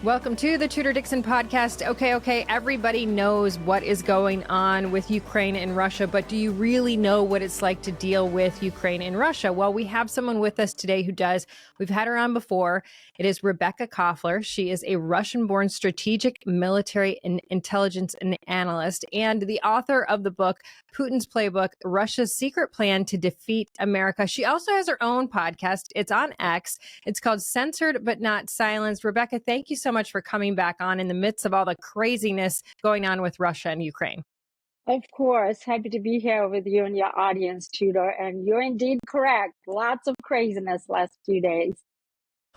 Welcome to the Tudor Dixon Podcast. Okay, everybody knows what is going on with Ukraine and Russia, but do you really know what it's like to deal with Ukraine and Russia? Well, we have someone with us today who does. We've had her on before. It is Rebekah Koffler. She is a Russian-born strategic military and intelligence analyst and the author of the book, Putin's Playbook, Russia's Secret Plan to Defeat America. She also has her own podcast. It's on X. It's called Censored But Not Silenced. Rebekah, thank you so much for coming back on in the midst of all the craziness going on with Russia and Ukraine. Of course. Happy to be here with you and your audience, Tudor. And you're indeed correct. Lots of craziness last few days.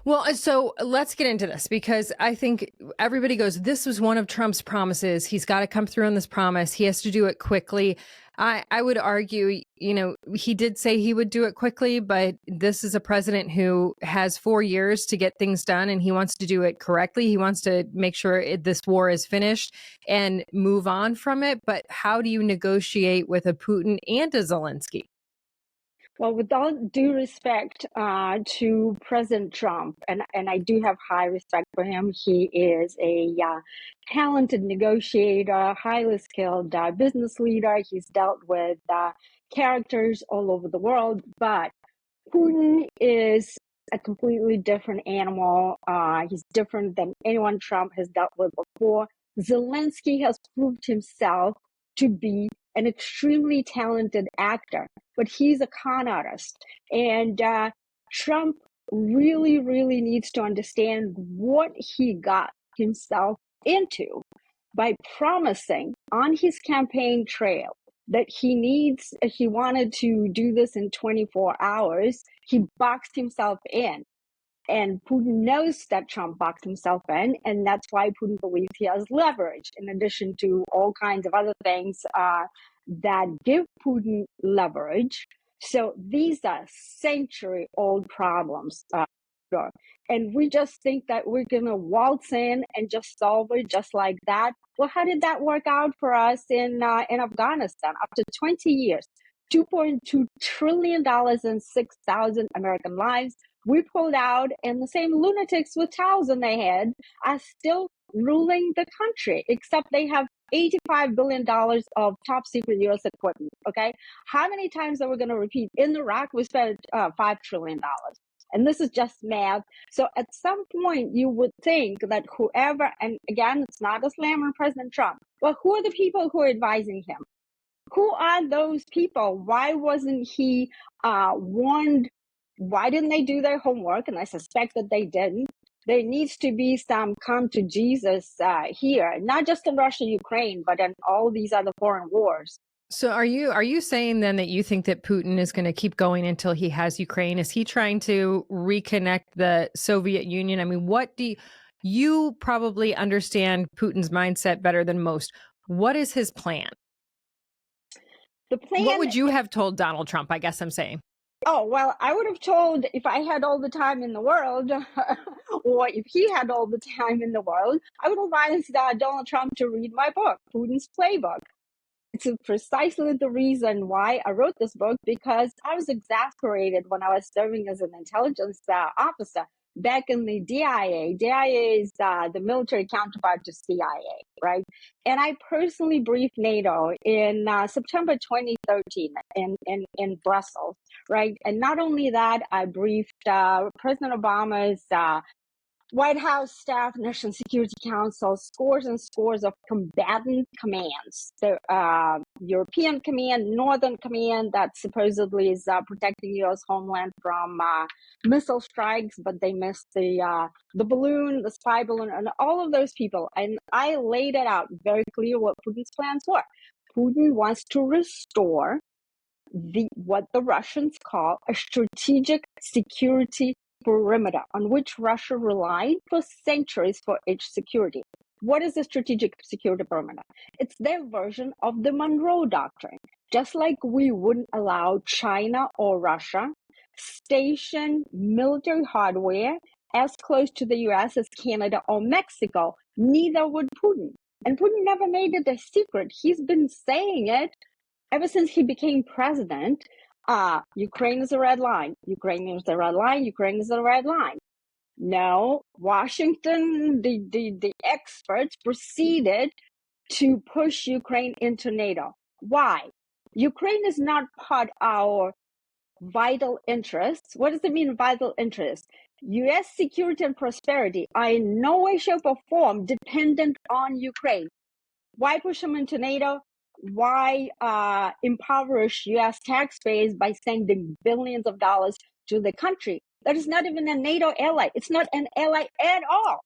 Well, so let's get into this because I think everybody goes, this was one of Trump's promises. He's got to come through on this promise. He has to do it quickly. I would argue, he did say he would do it quickly, but this is a president who has 4 years to get things done and he wants to do it correctly. He wants to make sure this war is finished and move on from it. But how do you negotiate with a Putin and a Zelensky? Well, with all due respect to President Trump, and I do have high respect for him, he is a talented negotiator, highly skilled business leader. He's dealt with characters all over the world, but Putin is a completely different animal. He's different than anyone Trump has dealt with before. Zelensky has proved himself to be an extremely talented actor, but he's a con artist. And Trump really, really needs to understand what he got himself into by promising on his campaign trail that he wanted to do this in 24 hours. He boxed himself in. And Putin knows that Trump boxed himself in, and that's why Putin believes he has leverage, in addition to all kinds of other things that give Putin leverage. So these are century-old problems. And we just think that we're going to waltz in and just solve it just like that. Well, how did that work out for us in Afghanistan? After 20 years, $2.2 trillion and 6,000 American lives, we pulled out, and the same lunatics with towels on their head are still ruling the country, except they have $85 billion of top secret U.S. equipment, okay? How many times are we going to repeat? In Iraq, we spent $5 trillion. And this is just math. So at some point, you would think that whoever, and again, it's not a slam on President Trump, but who are the people who are advising him? Who are those people? Why wasn't he warned? Why didn't they do their homework? And I suspect that they didn't. There needs to be some come to Jesus here, not just in Russia, Ukraine, but in all these other foreign wars. So are you saying then that you think that Putin is going to keep going until he has Ukraine? Is he trying to reconnect the Soviet Union? I mean, what do you probably understand Putin's mindset better than most? What is his plan? The plan. What would you have told Donald Trump? I guess I'm saying. Oh, well, I would have told, if I had all the time in the world, or if he had all the time in the world, I would advise Donald Trump to read my book, Putin's Playbook. It's precisely the reason why I wrote this book, because I was exasperated when I was serving as an intelligence officer back in the DIA. DIA is the military counterpart to CIA, right? And I personally briefed NATO in September 2013 in Brussels, right? And not only that, I briefed President Obama's White House staff, National Security Council, scores and scores of combatant commands. The European Command, Northern Command, that supposedly is protecting U.S. homeland from missile strikes, but they missed the balloon, the spy balloon, and all of those people. And I laid it out very clear what Putin's plans were. Putin wants to restore what the Russians call a strategic security perimeter on which Russia relied for centuries for its security. What is the strategic security perimeter? It's their version of the Monroe Doctrine. Just like we wouldn't allow China or Russia station military hardware as close to the U.S. as Canada or Mexico, neither would Putin. And Putin never made it a secret. He's been saying it ever since he became president. Ukraine is a red line. Ukraine is a red line. Ukraine is a red line. No, Washington, the experts proceeded to push Ukraine into NATO. Why? Ukraine is not part of our vital interests. What does it mean, vital interests? U.S. security and prosperity are in no way, shape, or form dependent on Ukraine. Why push them into NATO? Why impoverish U.S. taxpayers by sending billions of dollars to the country that is not even a NATO ally? It's not an ally at all.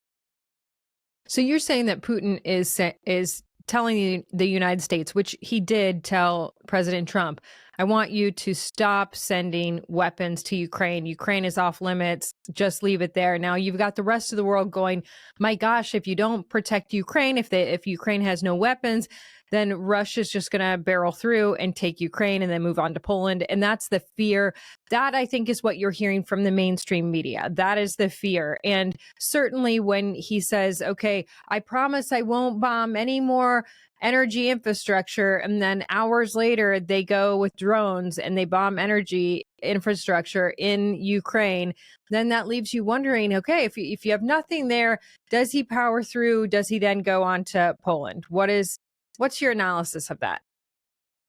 So you're saying that Putin is telling the United States, which he did tell President Trump, I want you to stop sending weapons to Ukraine. Ukraine is off limits. Just leave it there. Now you've got the rest of the world going, my gosh, if you don't protect Ukraine, if Ukraine has no weapons, then Russia's just going to barrel through and take Ukraine and then move on to Poland. And that's the fear. That, I think, is what you're hearing from the mainstream media. That is the fear. And certainly when he says, okay, I promise I won't bomb any more energy infrastructure, and then hours later they go with drones and they bomb energy infrastructure in Ukraine, then that leaves you wondering, okay, if you have nothing there, does he power through? Does he then go on to Poland? What's your analysis of that?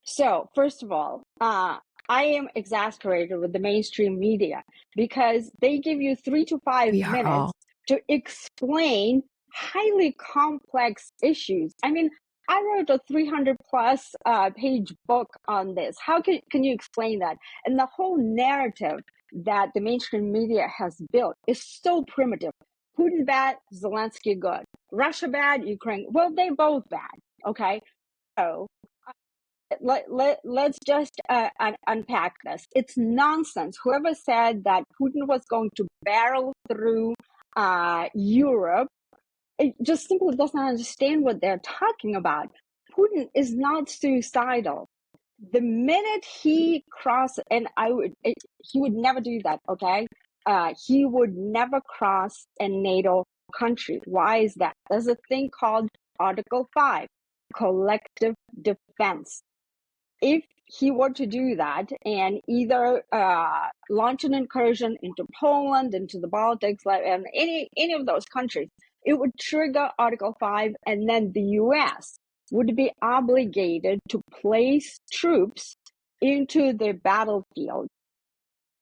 So, first of all, I am exasperated with the mainstream media because they give you 3 to 5 minutes to explain highly complex issues. I mean, I wrote a 300 plus page book on this. How can you explain that? And the whole narrative that the mainstream media has built is so primitive. Putin bad, Zelensky good. Russia bad, Ukraine, well, they're both bad. Okay, so let's just unpack this. It's nonsense. Whoever said that Putin was going to barrel through Europe, it just simply doesn't understand what they're talking about. Putin is not suicidal. The minute he crosses, and he would never do that, okay? He would never cross a NATO country. Why is that? There's a thing called Article 5, collective defense. If he were to do that and either launch an incursion into Poland, into the Baltics, and any of those countries, it would trigger Article 5, and then the U.S. would be obligated to place troops into the battlefield.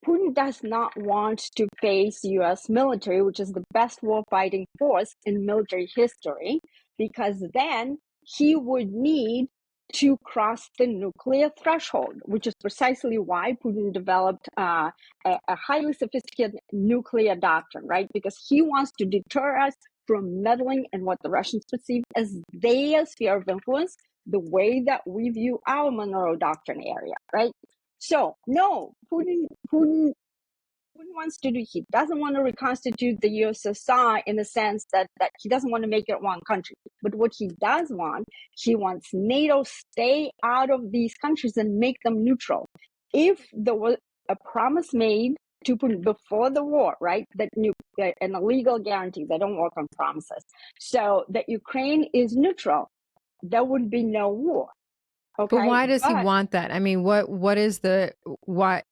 Putin does not want to face U.S. military, which is the best warfighting force in military history, because then he would need to cross the nuclear threshold, which is precisely why Putin developed a highly sophisticated nuclear doctrine, right? Because he wants to deter us from meddling in what the Russians perceive as their sphere of influence, the way that we view our Monroe Doctrine area, right? So, no, Putin wants to do, he doesn't want to reconstitute the USSR in the sense that he doesn't want to make it one country. But what he does want, he wants NATO stay out of these countries and make them neutral. If there was a promise made to Putin before the war, right, that an illegal guarantee, they don't work on promises, so that Ukraine is neutral, there would be no war. Okay? But why does he want that? I mean, what is the why?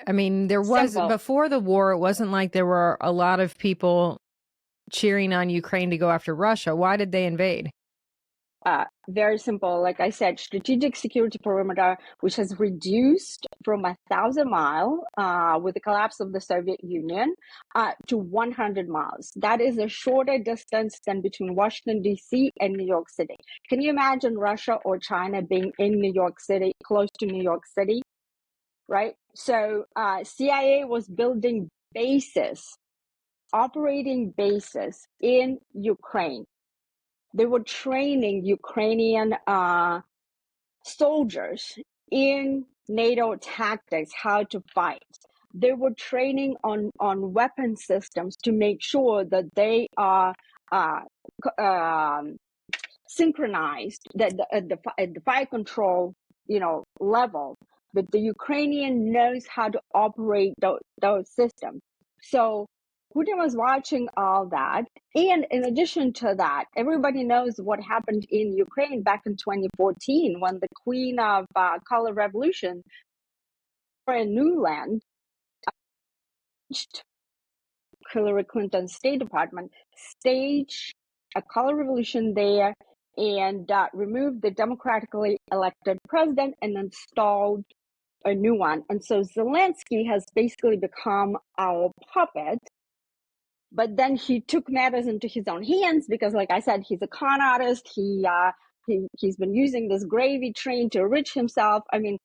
I mean, there was simple. Before the war, it wasn't like there were a lot of people cheering on Ukraine to go after Russia. Why did they invade? Very simple. Like I said, strategic security perimeter, which has reduced from 1,000 miles with the collapse of the Soviet Union to 100 miles. That is a shorter distance than between Washington, D.C. and New York City. Can you imagine Russia or China being in New York City, close to New York City? Right? So CIA was building bases, operating bases in Ukraine. They were training Ukrainian soldiers in NATO tactics, how to fight. They were training on weapon systems to make sure that they are synchronized, that at the fire control level, but the Ukrainian knows how to operate those systems. So Putin was watching all that. And in addition to that, everybody knows what happened in Ukraine back in 2014 when the Queen of Color Revolution for a new land Hillary Clinton's State Department, staged a color revolution there and removed the democratically elected president and installed a new one. And so Zelensky has basically become our puppet. But then he took matters into his own hands because, like I said, he's a con artist. He's been using this gravy train to enrich himself. I mean,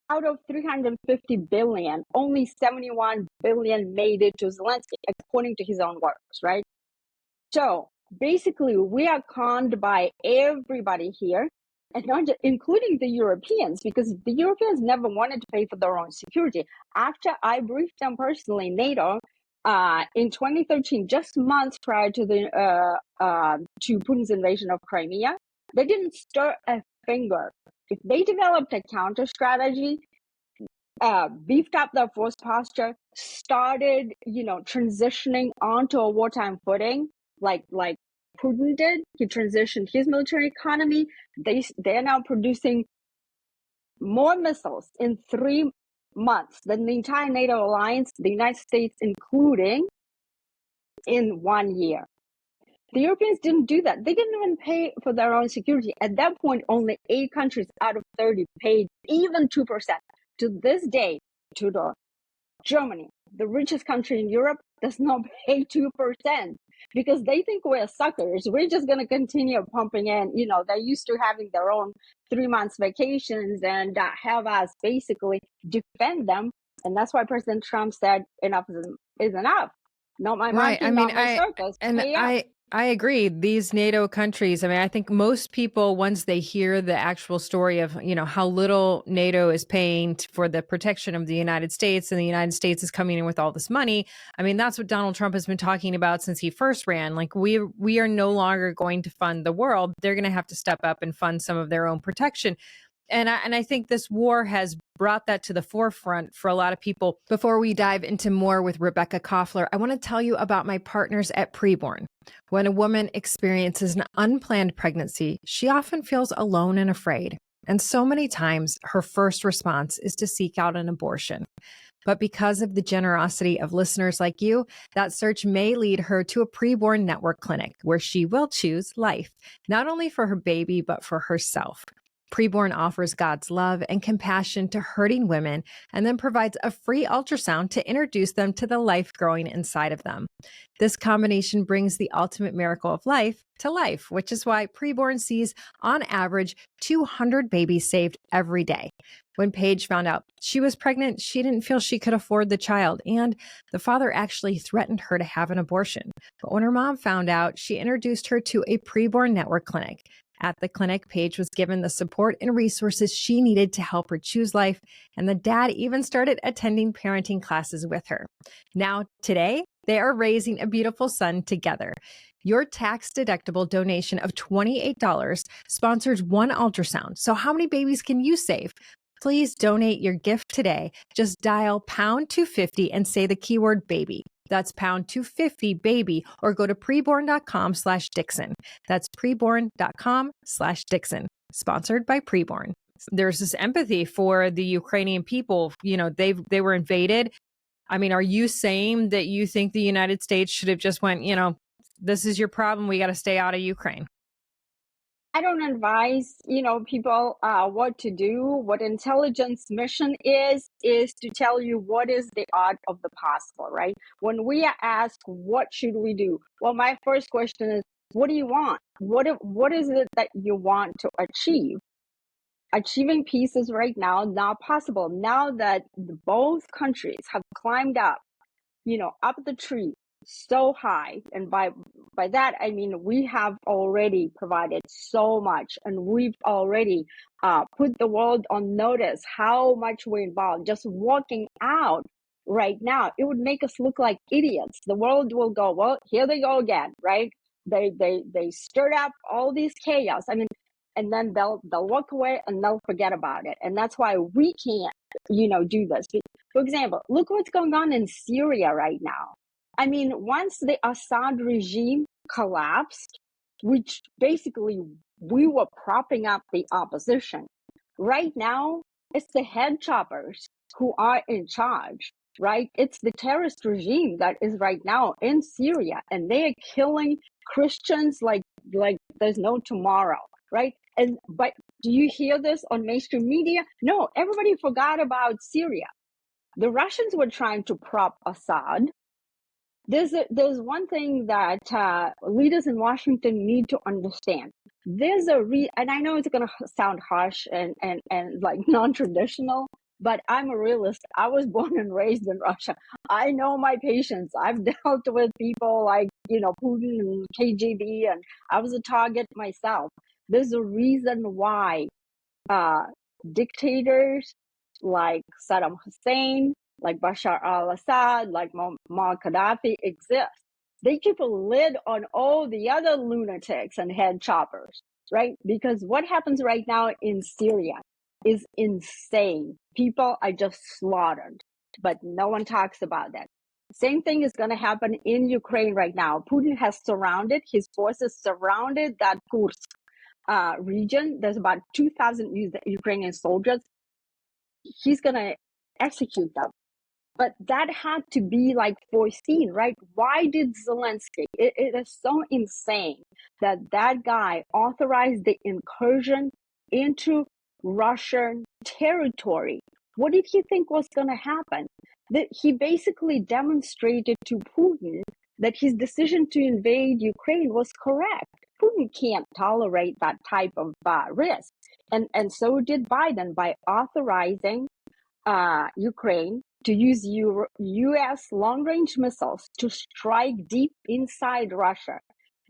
out of 350 billion, only 71 billion made it to Zelensky, according to his own works, right? So basically, we are conned by everybody here, and not just, including the Europeans, because the Europeans never wanted to pay for their own security. After I briefed them personally, NATO, in 2013, just months prior to to Putin's invasion of Crimea, they didn't stir a finger. If they developed a counter strategy, beefed up their force posture, started, transitioning onto a wartime footing, like Putin did. He transitioned his military economy. They're now producing more missiles in 3 months than the entire NATO alliance, the United States including, in 1 year. The Europeans didn't do that. They didn't even pay for their own security. At that point, only 8 countries out of 30 paid even 2%. To this day, Tudor, Germany, the richest country in Europe, does not pay 2% because they think we're suckers. We're just going to continue pumping in. They're used to having their own 3 months vacations and have us basically defend them. And that's why President Trump said enough is enough. Not my monkey, not my circus. I agree. These NATO countries, I think most people, once they hear the actual story of, how little NATO is paying for the protection of the United States, and the United States is coming in with all this money. That's what Donald Trump has been talking about since he first ran. Like, we are no longer going to fund the world. They're going to have to step up and fund some of their own protection. And I think this war has brought that to the forefront for a lot of people. Before we dive into more with Rebekah Koffler, I want to tell you about my partners at Preborn. When a woman experiences an unplanned pregnancy, she often feels alone and afraid. And so many times, her first response is to seek out an abortion. But because of the generosity of listeners like you, that search may lead her to a preborn network clinic where she will choose life, not only for her baby, but for herself. Preborn offers God's love and compassion to hurting women and then provides a free ultrasound to introduce them to the life growing inside of them. This combination brings the ultimate miracle of life to life, which is why Preborn sees, on average, 200 babies saved every day. When Paige found out she was pregnant, she didn't feel she could afford the child, and the father actually threatened her to have an abortion. But when her mom found out, she introduced her to a Preborn network clinic. At the clinic, Paige was given the support and resources she needed to help her choose life, and the dad even started attending parenting classes with her. Now, today, they are raising a beautiful son together. Your tax-deductible donation of $28 sponsors 1 ultrasound. So how many babies can you save? Please donate your gift today. Just dial pound 250 and say the keyword baby. That's pound 250 baby, or go to preborn.com/Dixon. That's preborn.com/Dixon. Sponsored by Preborn. There's this empathy for the Ukrainian people. They were invaded. Are you saying that you think the United States should have just went, this is your problem, we got to stay out of Ukraine? I don't advise, people what to do. What intelligence mission is to tell you what is the art of the possible, right? When we are asked, what should we do? Well, my first question is, what do you want? What is it that you want to achieve? Achieving peace is right now not possible. Now that both countries have climbed up, up the tree so high, and by that I mean we have already provided so much, and we've already put the world on notice how much we're involved. Just walking out right now, it would make us look like idiots. The world will go, well, here they go again, right? They stirred up all these chaos. And then they'll walk away and they'll forget about it. And that's why we can't, do this. For example, look what's going on in Syria right now. Once the Assad regime collapsed, which basically we were propping up the opposition, right now it's the head choppers who are in charge. right? It's the terrorist regime that is right now in Syria, and they are killing Christians like there's no tomorrow, right? And but do you hear this on mainstream media? No, everybody forgot about Syria. The Russians were trying to prop Assad. There's one thing that leaders in Washington need to understand. And I know it's going to sound harsh and like non-traditional, but I'm a realist. I was born and raised in Russia. I know my patients. I've dealt with people like, Putin and KGB, and I was a target myself. There's a reason why dictators like Saddam Hussein, like Bashar al-Assad, like Muammar Gaddafi exist. They keep a lid on all the other lunatics and head choppers, right? Because what happens right now in Syria is insane. People are just slaughtered, but no one talks about that. Same thing is going to happen in Ukraine right now. Putin has his forces surrounded that Kursk region. There's about 2,000 Ukrainian soldiers. He's going to execute them. But that had to be like foreseen, right? Why did Zelensky? It is so insane that guy authorized the incursion into Russian territory. What did he think was going to happen? That he basically demonstrated to Putin that his decision to invade Ukraine was correct. Putin can't tolerate that type of risk. And so did Biden by authorizing Ukraine to use U.S. long-range missiles to strike deep inside Russia,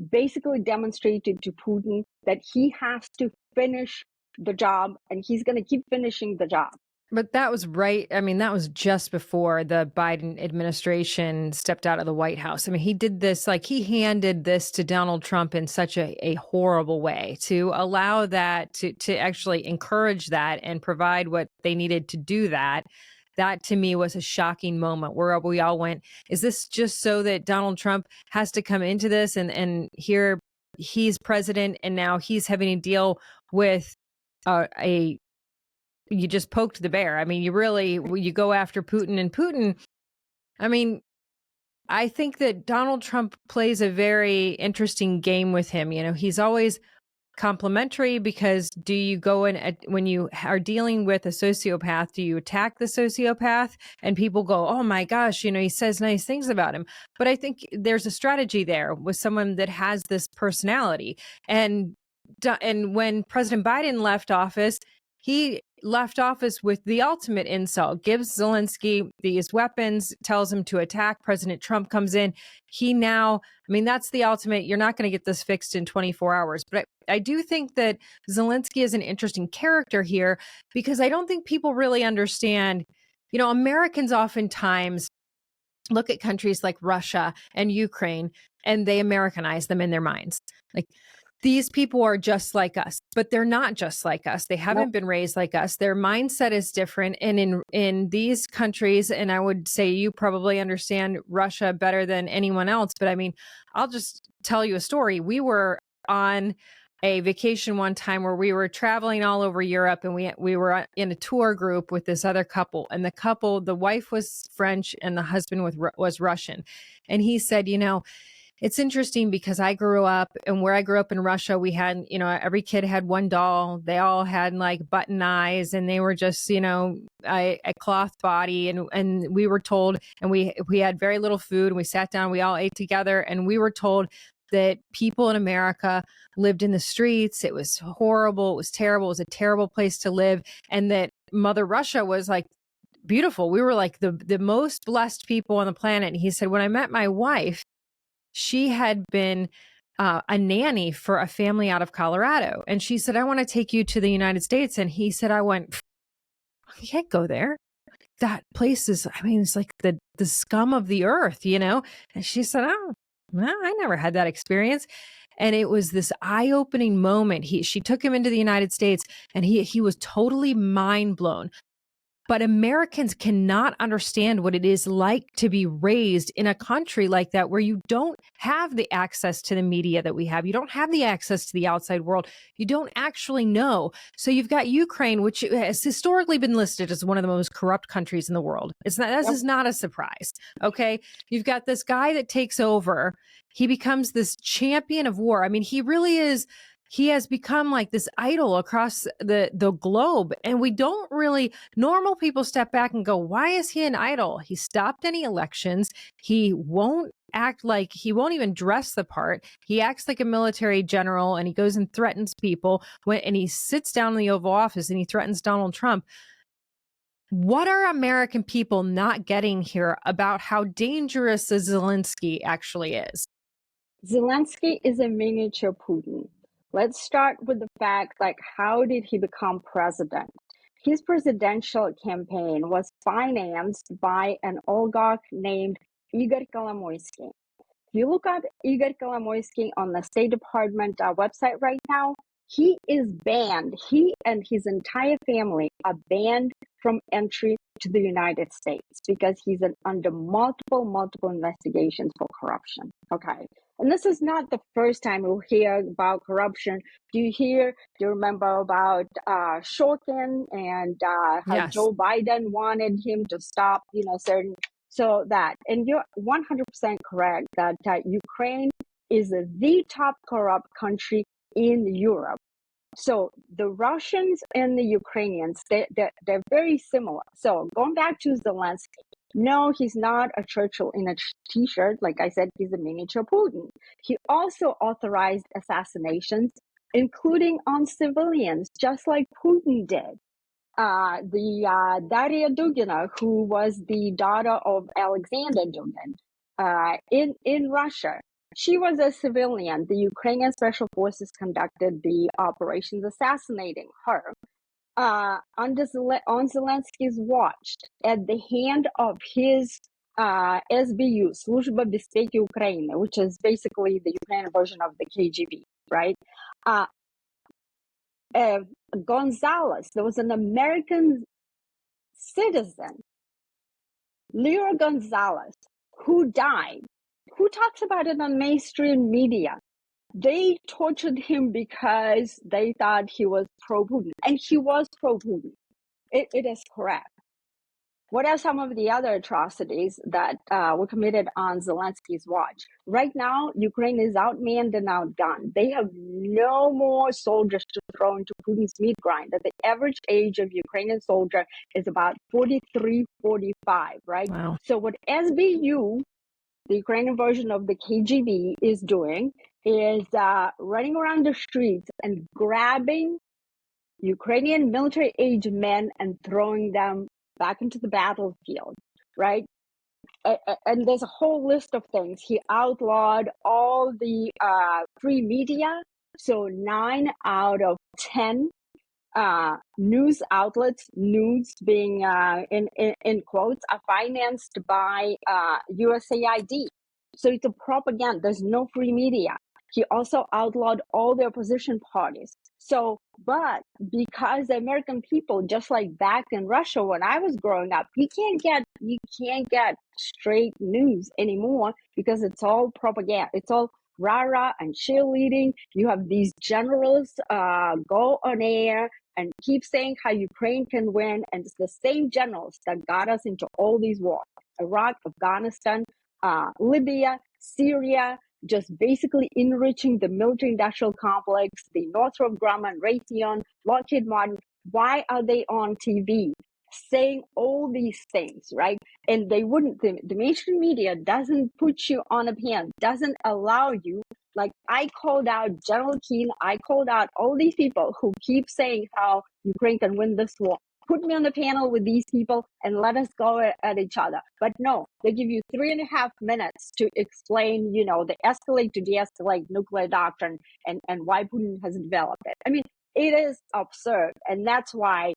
basically demonstrated to Putin that he has to finish the job, and he's going to keep finishing the job. But that was right. I mean, that was just before the Biden administration stepped out of the White House. I mean, he did this, like he handed this to Donald Trump in such a horrible way to allow that, to actually encourage that and provide what they needed to do that. That to me was a shocking moment where we all went, is this just so that Donald Trump has to come into this and here he's president and now he's having to deal with you just poked the bear. I mean, you go after Putin, and Putin, I mean, I think that Donald Trump plays a very interesting game with him. He's always complimentary, because do you go in when you are dealing with a sociopath, do you attack the sociopath and people go, oh my gosh, he says nice things about him. But I think there's a strategy there with someone that has this personality. And when President Biden left office, he left office with the ultimate insult, gives Zelensky these weapons, tells him to attack. President Trump comes in. That's the ultimate. You're not going to get this fixed in 24 hours. But I do think that Zelensky is an interesting character here, because I don't think people really understand, Americans oftentimes look at countries like Russia and Ukraine and they Americanize them in their minds. Like, these people are just like us, but they're not just like us. They haven't been raised like us. Their mindset is different. And in these countries, and I would say you probably understand Russia better than anyone else, but I mean, I'll just tell you a story. We were on a vacation one time where we were traveling all over Europe, and we were in a tour group with this other couple, and the wife was French and the husband was Russian. And he said, it's interesting because I grew up, and where I grew up in Russia, we had, every kid had one doll. They all had like button eyes, and they were just, a cloth body. And we were told, and we had very little food, and we sat down, we all ate together, and we were told that people in America lived in the streets. It was horrible. It was terrible. It was a terrible place to live. And that Mother Russia was like beautiful. We were like the most blessed people on the planet. And he said, when I met my wife, she had been a nanny for a family out of Colorado. And she said, I want to take you to the United States. And he said, I can't go there. That place is, it's like the scum of the earth, And she said, oh, no, I never had that experience. And it was this eye-opening moment. She took him into the United States, and he was totally mind blown But Americans cannot understand what it is like to be raised in a country like that, where you don't have the access to the media that we have. You don't have the access to the outside world. You don't actually know. So you've got Ukraine, which has historically been listed as one of the most corrupt countries in the world. This is not a surprise. Okay. You've got this guy that takes over. He becomes this champion of war. I mean, he really is. He has become like this idol across the globe. And we don't really, normal people step back and go, why is he an idol? He stopped any elections. He won't he won't even dress the part. He acts like a military general, and he goes and threatens people and he sits down in the Oval Office and he threatens Donald Trump. What are American people not getting here about how dangerous a Zelensky actually is? Zelensky is a miniature Putin. Let's start with the fact, like, how did he become president? His presidential campaign was financed by an oligarch named Igor Kolomoisky. If you look up Igor Kolomoisky on the State Department website right now, he is banned. He and his entire family are banned from entry to the United States because he's under multiple investigations for corruption. Okay. And this is not the first time we'll hear about corruption. Do you remember about Shokin and how Yes. Joe Biden wanted him to stop, certain, so that, and you're 100% correct that Ukraine is the top corrupt country in Europe. So the Russians and the Ukrainians, they're very similar. So going back to Zelensky, no, he's not a Churchill in a t-shirt. Like I said, he's a miniature Putin. He also authorized assassinations, including on civilians, just like Putin did. Daria Dugina, who was the daughter of Alexander Dugin, in Russia, she was a civilian. The Ukrainian special forces conducted the operations assassinating her on Zelensky's watch at the hand of his SBU, Служба безпеки України, which is basically the Ukrainian version of the KGB, right? Gonzalez, there was an American citizen, Leo Gonzalez, who died. Who talks about it on mainstream media? They tortured him because they thought he was pro-Putin, and he was pro-Putin. It is correct. What are some of the other atrocities that were committed on Zelensky's watch? Right now, Ukraine is outmanned and outgunned. They have no more soldiers to throw into Putin's meat grinder. The average age of Ukrainian soldier is about 43, 45, right? Wow. So what SBU, the Ukrainian version of the KGB, is doing is running around the streets and grabbing Ukrainian military-age men and throwing them back into the battlefield, right? And there's a whole list of things. He outlawed all the free media. So 9 out of 10 news outlets, news being in quotes, are financed by USAID. So it's a propaganda. There's no free media. He also outlawed all the opposition parties. So, but because the American people, just like back in Russia when I was growing up, you can't get straight news anymore because it's all propaganda. It's all rah-rah and cheerleading. You have these generals go on air and keep saying how Ukraine can win. And it's the same generals that got us into all these wars: Iraq, Afghanistan, Libya, Syria, just basically enriching the military-industrial complex, the Northrop Grumman, Raytheon, Lockheed Martin. Why are they on TV saying all these things, right? And they wouldn't, the mainstream media doesn't put you on a pan, doesn't allow you. Like, I called out General Keane, I called out all these people who keep saying how Ukraine can win this war. Put me on the panel with these people and let us go at each other. But no, they give you 3.5 minutes to explain, the escalate to de-escalate nuclear doctrine and why Putin has developed it. I mean, it is absurd. And that's why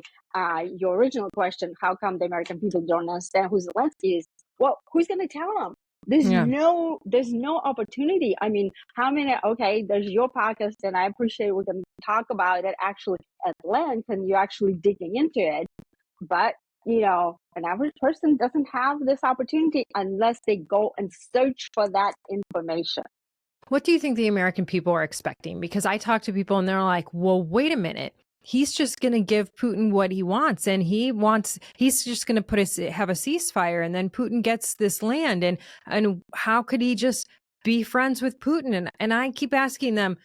your original question, how come the American people don't understand who Zelensky is? Well, who's going to tell them? There's no opportunity. I mean, there's your podcast, and I appreciate we can talk about it actually at length, and you're actually digging into it. But, an average person doesn't have this opportunity unless they go and search for that information. What do you think the American people are expecting? Because I talk to people and they're like, well, wait a minute. He's just going to give Putin what he wants, and he's just going to have a ceasefire, and then Putin gets this land. And how could he just be friends with Putin? And I keep asking them,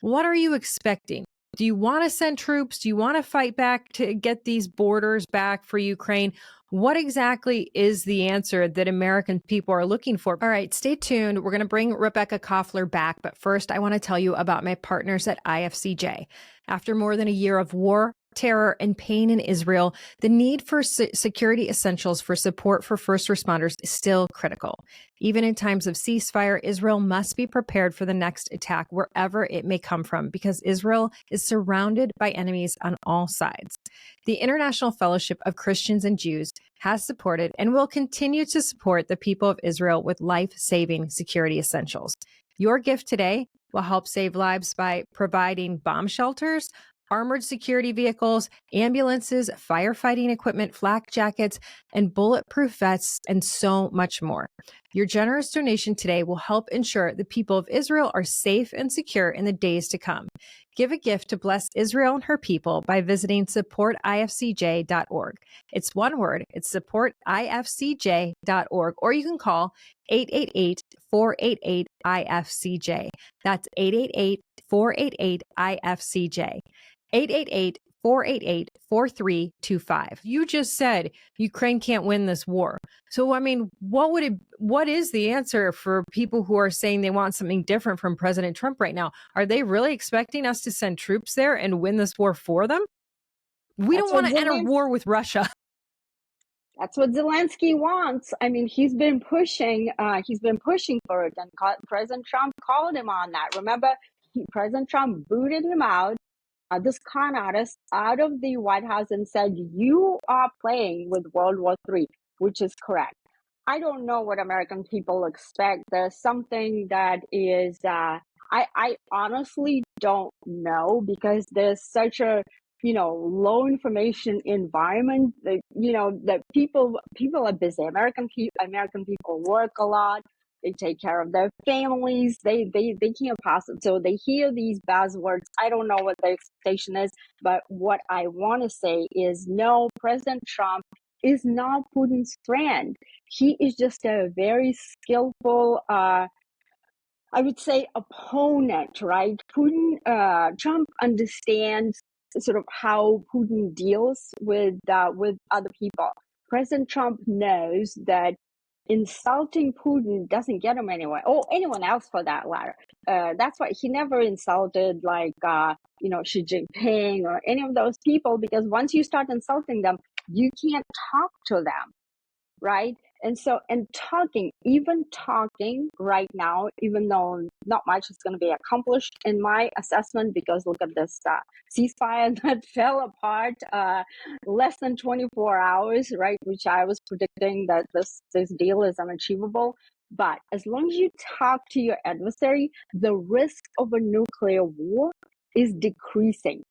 what are you expecting? Do you want to send troops? Do you want to fight back to get these borders back for Ukraine? What exactly is the answer that American people are looking for? All right, stay tuned. We're going to bring Rebekah Koffler back. But first, I want to tell you about my partners at IFCJ. After more than a year of war, terror, and pain in Israel, the need for security essentials for support for first responders is still critical. Even in times of ceasefire, Israel must be prepared for the next attack wherever it may come from, because Israel is surrounded by enemies on all sides. The International Fellowship of Christians and Jews has supported and will continue to support the people of Israel with life-saving security essentials. Your gift today will help save lives by providing bomb shelters, armored security vehicles, ambulances, firefighting equipment, flak jackets, and bulletproof vests, and so much more. Your generous donation today will help ensure the people of Israel are safe and secure in the days to come. Give a gift to bless Israel and her people by visiting supportifcj.org. It's one word. It's supportifcj.org, or you can call 888-488-IFCJ. That's 888-488-IFCJ. 888-488-4325. You just said Ukraine can't win this war. So, I mean, what is the answer for people who are saying they want something different from President Trump right now? Are they really expecting us to send troops there and win this war for them? We don't want to enter war with Russia. That's what Zelensky wants. I mean, he's been pushing for it, and President Trump called him on that. Remember, President Trump booted him out, this con artist, out of the White House, and said, "You are playing with World War III," which is correct. I don't know what American people expect. There's something that is, I honestly don't know, because there's such a low information environment that that people are busy. American people work a lot. They take care of their families. They can't possibly. So they hear these buzzwords. I don't know what the expectation is, but what I want to say is, no, President Trump is not Putin's friend. He is just a very skillful, I would say, opponent, right? Trump understands sort of how Putin deals with other people. President Trump knows that insulting Putin doesn't get him anywhere, or anyone else for that matter. That's why he never insulted Xi Jinping or any of those people, because once you start insulting them, you can't talk to them, right? And so, even talking right now, even though not much is going to be accomplished in my assessment, because look at this ceasefire that fell apart less than 24 hours, right? Which I was predicting that this deal is unachievable. But as long as you talk to your adversary, the risk of a nuclear war is decreasing.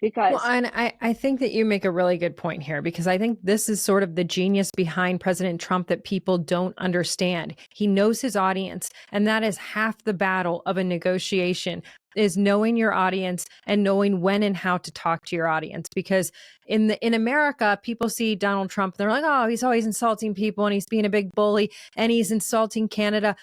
Because and I think that you make a really good point here, because I think this is sort of the genius behind President Trump that people don't understand. He knows his audience, and that is half the battle of a negotiation, is knowing your audience and knowing when and how to talk to your audience. Because in America, people see Donald Trump, they're like, oh, he's always insulting people and he's being a big bully and he's insulting Canada.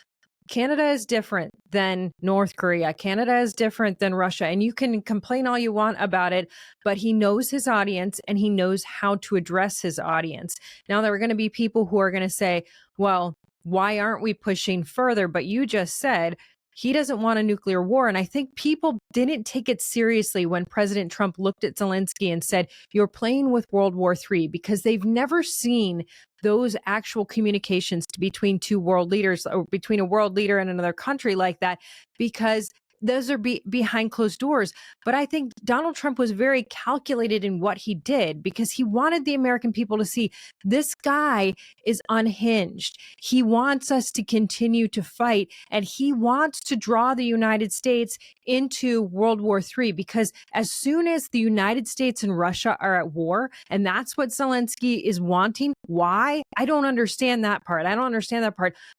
Canada is different than North Korea. Canada is different than Russia. And you can complain all you want about it, but he knows his audience and he knows how to address his audience. Now, there are going to be people who are going to say, well, why aren't we pushing further? But you just said he doesn't want a nuclear war. And I think people didn't take it seriously when President Trump looked at Zelensky and said, you're playing with World War III, because they've never seen those actual communications between two world leaders, or between a world leader and another country like that, because those are behind closed doors. But I think Donald Trump was very calculated in what he did because he wanted the American people to see this guy is unhinged. He wants us to continue to fight, and he wants to draw the United States into World War III, because as soon as the United States and Russia are at war, and that's what Zelensky is wanting. Why? I don't understand that part.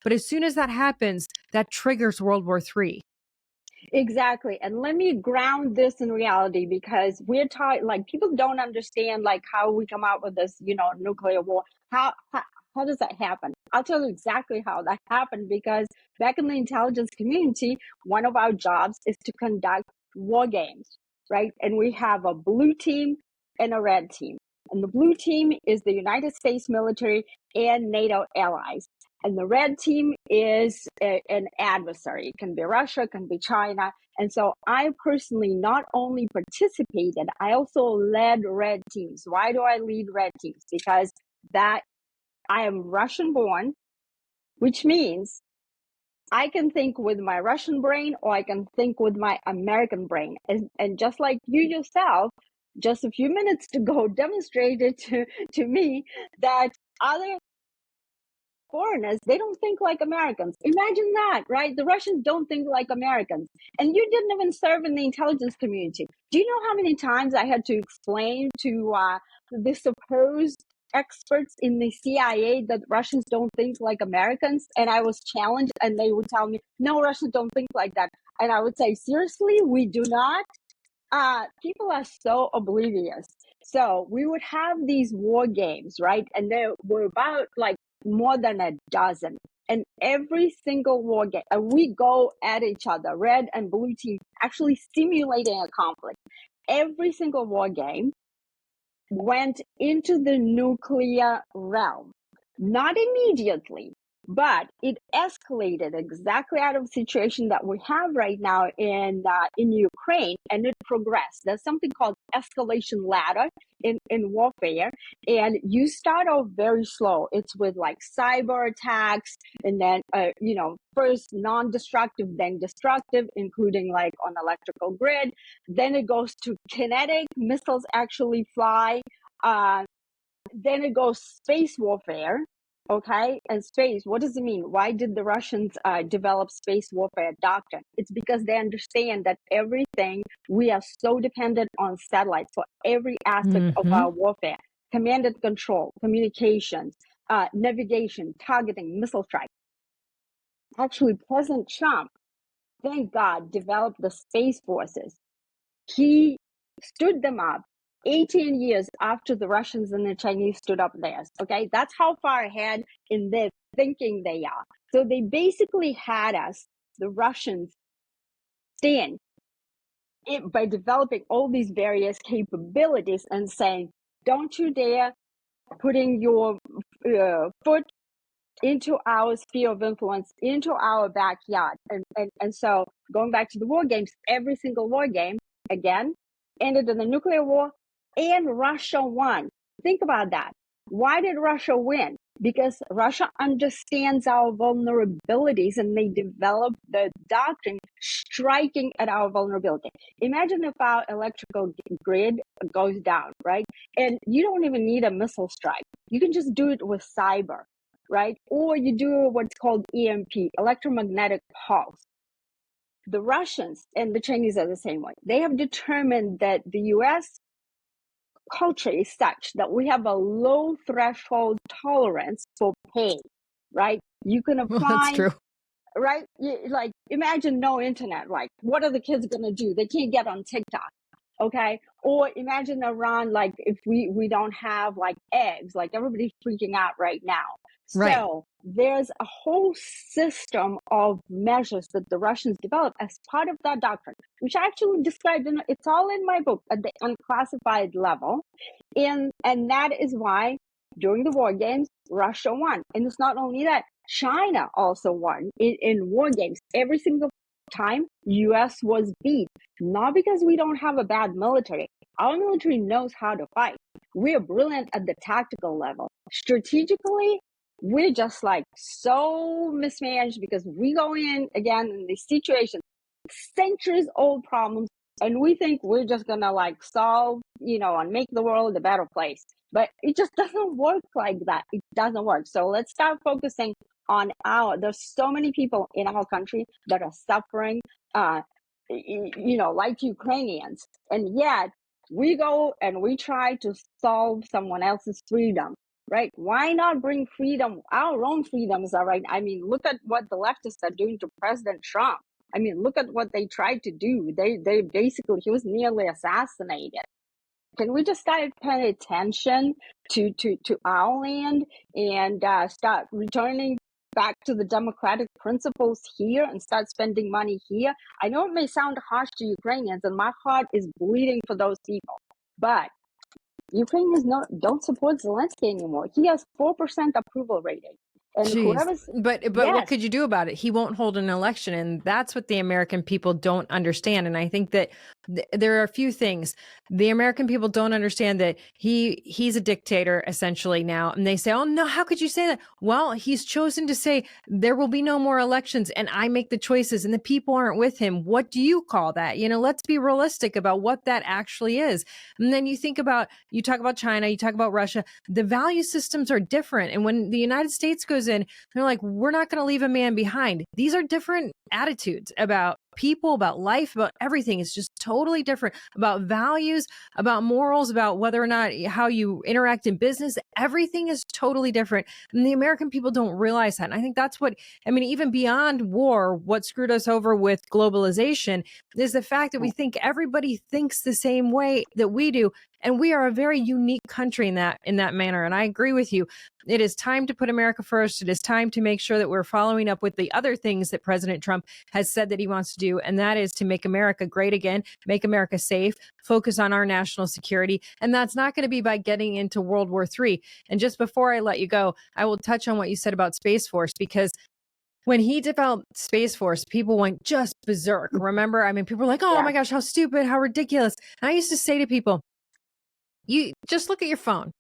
But as soon as that happens, that triggers World War III. Exactly. And let me ground this in reality, because we're taught, like, people don't understand like how we come out with this, nuclear war. How does that happen? I'll tell you exactly how that happened, because back in the intelligence community, one of our jobs is to conduct war games, right? And we have a blue team and a red team. And the blue team is the United States military and NATO allies. And the red team is an adversary. It can be Russia, it can be China. And so I personally not only participated, I also led red teams. Why do I lead red teams? Because that I am Russian born, which means I can think with my Russian brain or I can think with my American brain. And just like you yourself, just a few minutes ago demonstrated to me that other foreigners, they don't think like Americans. Imagine that, right? The Russians don't think like Americans. And you didn't even serve in the intelligence community. Do you know how many times I had to explain to the supposed experts in the CIA that Russians don't think like Americans? And I was challenged, and they would tell me, no, Russians don't think like that. And I would say, seriously, we do not? People are so oblivious. So we would have these war games, right? And there were about like more than a dozen. And every single war game, and we go at each other, red and blue team, actually simulating a conflict. Every single war game went into the nuclear realm. Not immediately, but it escalated exactly out of the situation that we have right now in Ukraine, and it progressed. There's something called escalation ladder in warfare, and you start off very slow. It's with like cyber attacks, and then first non-destructive, then destructive, including like on electrical grid. Then it goes to kinetic, missiles actually fly. Then it goes space warfare. Okay, and space, what does it mean? Why did the Russians develop space warfare doctrine? It's because they understand that everything, we are so dependent on satellites for every aspect of our warfare. Command and control, communications, navigation, targeting, missile strike. Actually, President Trump, thank God, developed the space forces. He stood them up 18 years after the Russians and the Chinese stood up theirs. Okay, that's how far ahead in their thinking they are. So they basically had us, the Russians, stand by developing all these various capabilities and saying, don't you dare putting your foot into our sphere of influence, into our backyard. And so going back to the war games, every single war game, again, ended in the nuclear war, and Russia won. Think about that. Why did Russia win? Because Russia understands our vulnerabilities, and they developed the doctrine striking at our vulnerability. Imagine if our electrical grid goes down, right? And you don't even need a missile strike. You can just do it with cyber, right? Or you do what's called EMP, electromagnetic pulse. The Russians and the Chinese are the same way. They have determined that the U.S. culture is such that we have a low threshold tolerance for pain, right? You can apply, that's true. Right? Like, imagine no internet. Like, what are the kids going to do? They can't get on TikTok. Okay. Or imagine Iran, like if we don't have like eggs, like everybody's freaking out right now. Right. So there's a whole system of measures that the Russians developed as part of that doctrine, which I actually described it's all in my book at the unclassified level. And that is why during the war games, Russia won. And it's not only that, China also won in war games. Every single time, U.S. was beat, not because we don't have a bad military. Our military knows how to fight. We're brilliant at the tactical level. Strategically, we're just like so mismanaged because we go in again in these situations. centuries old problems, and we think we're just gonna like solve, and make the world a better place. But it just doesn't work like that. It doesn't work. So let's start focusing on there's so many people in our country that are suffering, like Ukrainians. And yet we go and we try to solve someone else's freedom, right? Why not bring freedom, our own freedoms are right? I mean, look at what the leftists are doing to President Trump. I mean, look at what they tried to do. They basically, he was nearly assassinated. Can we just start paying attention to our land and start returning back to the democratic principles here and start spending money here? I know it may sound harsh to Ukrainians, and my heart is bleeding for those people, but Ukrainians don't support Zelensky anymore. He has 4% approval rating. And whoever's but yes. What could you do about it? He won't hold an election, and that's what the American people don't understand. And I think that there are a few things the American people don't understand, that he's a dictator essentially now, and they say, "Oh no, how could you say that?" Well, he's chosen to say there will be no more elections, and I make the choices, and the people aren't with him. What do you call that? Let's be realistic about what that actually is. And then you talk about China, you talk about Russia. The value systems are different, and when the United States goes in, they're like, we're not going to leave a man behind. These are different attitudes about people, about life, about everything. It's just totally different, about values, about morals, about whether or not how you interact in business. Everything is totally different. And the American people don't realize that. And I think that's even beyond war, what screwed us over with globalization is the fact that we think everybody thinks the same way that we do. And we are a very unique country in that manner. And I agree with you. It is time to put America first. It is time to make sure that we're following up with the other things that President Trump has said that he wants to do. And that is to make America great again, make America safe, focus on our national security. And that's not going to be by getting into World War III. And just before I let you go, I will touch on what you said about Space Force, because when he developed Space Force, people went just berserk. Remember? I mean, people were like, oh my gosh, how stupid, how ridiculous. And I used to say to people, you just look at your phone.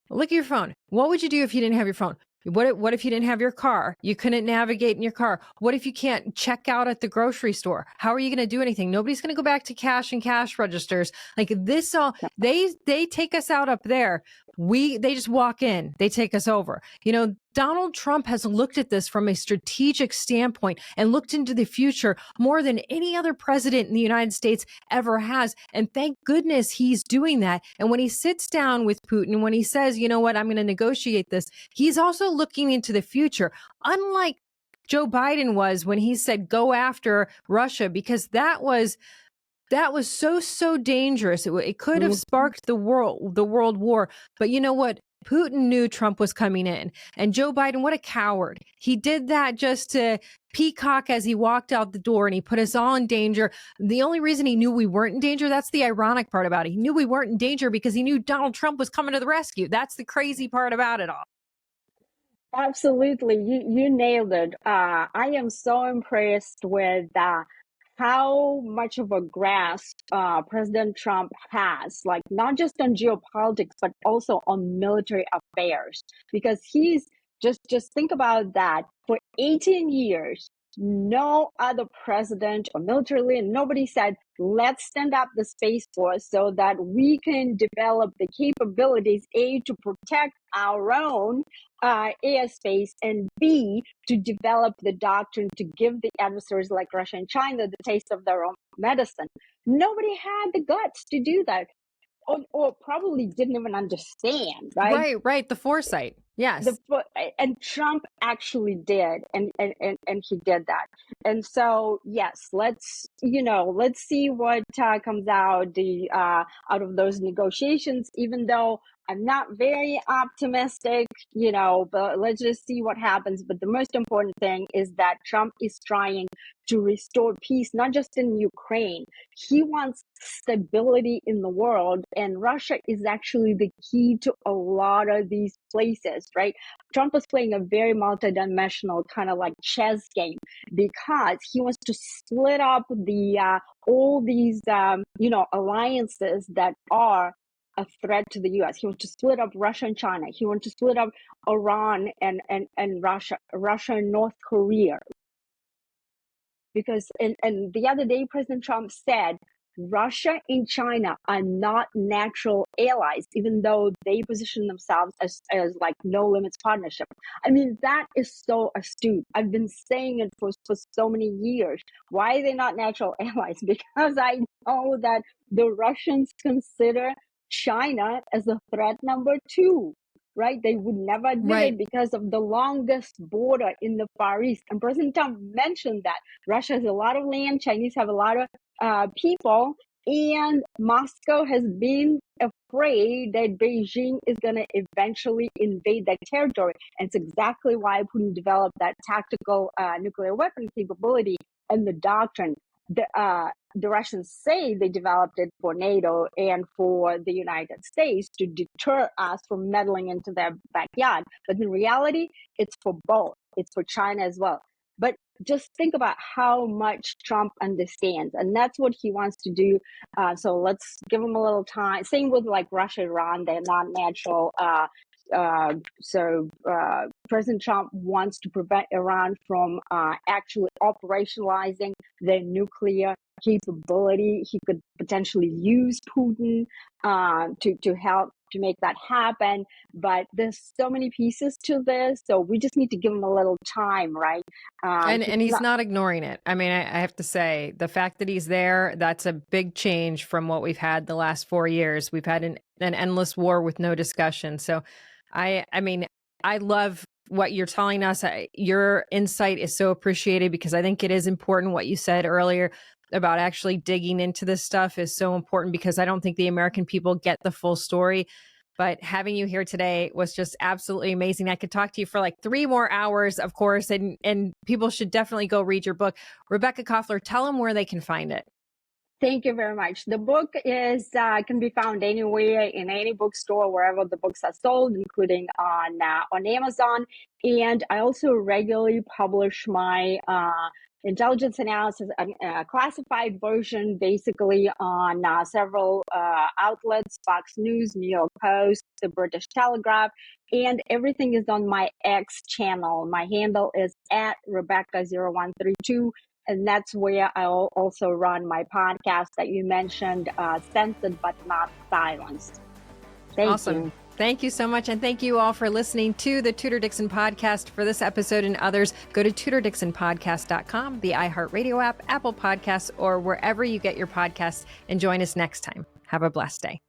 Look at your phone. What would you do if you didn't have your phone? What if you didn't have your car? You couldn't navigate in your car. What if you can't check out at the grocery store? How are you going to do anything? Nobody's going to go back to cash and cash registers. Like this all, they take us out up there. They just walk in, they take us over. Donald Trump has looked at this from a strategic standpoint and looked into the future more than any other president in the United States ever has. And thank goodness he's doing that. And when he sits down with Putin, when he says, you know what, I'm going to negotiate this, he's also looking into the future, unlike Joe Biden was when he said, go after Russia, because that was so dangerous. It could have sparked the world war. But you know what? Putin knew Trump was coming in. And Joe Biden, what a coward. He did that just to peacock as he walked out the door, and he put us all in danger. The only reason he knew we weren't in danger, that's the ironic part about it. He knew we weren't in danger because he knew Donald Trump was coming to the rescue. That's the crazy part about it all. Absolutely. You nailed it. I am so impressed with how much of a grasp President Trump has, like not just on geopolitics, but also on military affairs. Because he's just think about that. For 18 years, no other president or military leader, nobody said, let's stand up the Space Force so that we can develop the capabilities, A, to protect our own airspace, and B, to develop the doctrine to give the adversaries like Russia and China the taste of their own medicine. Nobody had the guts to do that, or probably didn't even understand, right? Right. The foresight. Yes. And Trump actually did, and he did that. And so, yes, let's see what comes out of those negotiations, even though I'm not very optimistic, but let's just see what happens. But the most important thing is that Trump is trying to restore peace, not just in Ukraine. He wants stability in the world, and Russia is actually the key to a lot of these places, right? Trump is playing a very multidimensional kind of like chess game, because he wants to split up all these alliances that are a threat to the U.S. He wants to split up Russia and China. He wants to split up Iran and Russia and North Korea. because, and the other day, President Trump said, Russia and China are not natural allies, even though they position themselves as like no limits partnership. I mean, that is so astute. I've been saying it for so many years. Why are they not natural allies? Because I know that the Russians consider China as a threat number 2. Right? They would never admit it because of the longest border in the Far East. And President Trump mentioned that Russia has a lot of land, Chinese have a lot of people, and Moscow has been afraid that Beijing is going to eventually invade that territory. And it's exactly why Putin developed that tactical nuclear weapon capability and the doctrine. The Russians say they developed it for NATO and for the United States to deter us from meddling into their backyard. But in reality, it's for both. It's for China as well. But just think about how much Trump understands, and that's what he wants to do. So let's give him a little time. Same with like Russia, Iran, they're not natural. So President Trump wants to prevent Iran from actually operationalizing their nuclear capability. He could potentially use Putin to help to make that happen. But there's so many pieces to this, so we just need to give him a little time, right? And he's not ignoring it. I mean, I have to say, the fact that he's there, that's a big change from what we've had the last 4 years. We've had an endless war with no discussion. So I mean, I love what you're telling us. Your insight is so appreciated, because I think it is important. What you said earlier about actually digging into this stuff is so important, because I don't think the American people get the full story. But having you here today was just absolutely amazing. I could talk to you for like 3 more hours, of course, and people should definitely go read your book. Rebekah Koffler, tell them where they can find it. Thank you very much. The book is can be found anywhere in any bookstore, wherever the books are sold, including on Amazon. And I also regularly publish my intelligence analysis, classified version, basically on several outlets: Fox News, New York Post, the British Telegraph, and everything is on my X channel. My handle is at Rebekah0132. And that's where I'll also run my podcast that you mentioned, Censored But Not Silenced. Thank you. Thank you so much. And thank you all for listening to the Tudor Dixon Podcast. For this episode and others, go to TudorDixonPodcast.com, the iHeartRadio app, Apple Podcasts, or wherever you get your podcasts. And join us next time. Have a blessed day.